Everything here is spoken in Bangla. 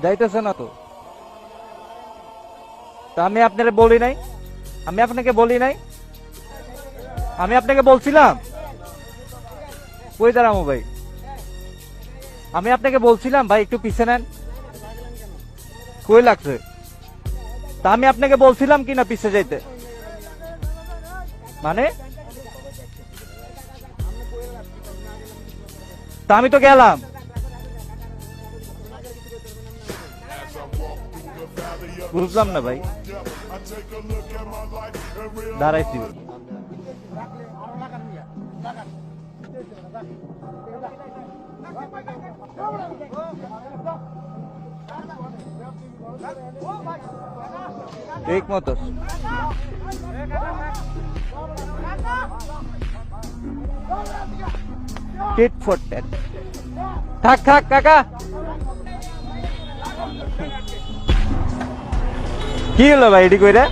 যাইতেছে না তো। তা আমি আপনাকে বলি নাই, আমি আপনাকে বলি নাই, আমি আপনাকে বলছিলাম কই দাঁড়াবো ভাই, আমি আপনাকে বলছিলাম ভাই একটু পিছে নেন, কই লাগছে? তা আমি আপনাকে বলছিলাম কি না পিছে যাইতে, মানে তা আমি তো গেলাম। বুঝলাম না ভাই, দাঁড়াইছি। ঠিক মতো টিট ফর ট্যাট। থাক থাক কাকা, কি হলো ভাই এটি কইরা?